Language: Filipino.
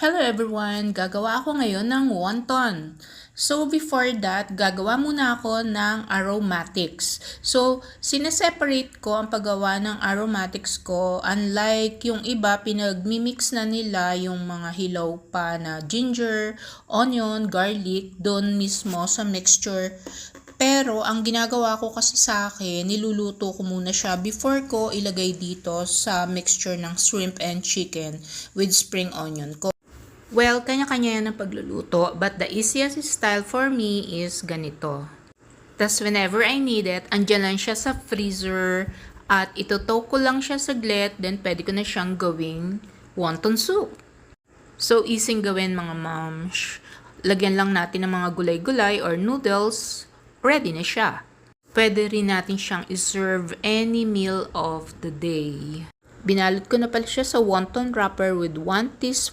Hello everyone! Gagawa ako ngayon ng wonton. So before that, gagawa muna ako ng aromatics. So sineseparate ko ang paggawa ng aromatics ko. Unlike yung iba, pinagmimix na nila yung mga hilaw pa na ginger, onion, garlic doon mismo sa mixture. Pero ang ginagawa ko kasi sa akin, niluluto ko muna siya before ko ilagay dito sa mixture ng shrimp and chicken with spring onion ko. Well, kanya-kanya yan ang pagluluto, but the easiest style for me is ganito. Tas whenever I need it, andyan lang siya sa freezer at itutok ko lang siya saglit, then pwede ko na siyang gawing wonton soup. So, easy gawin mga moms. Lagyan lang natin ng mga gulay-gulay or noodles, ready na siya. Pwede rin natin siyang iserve any meal of the day. Binalot ko na pala siya sa wonton wrapper with 1 teaspoon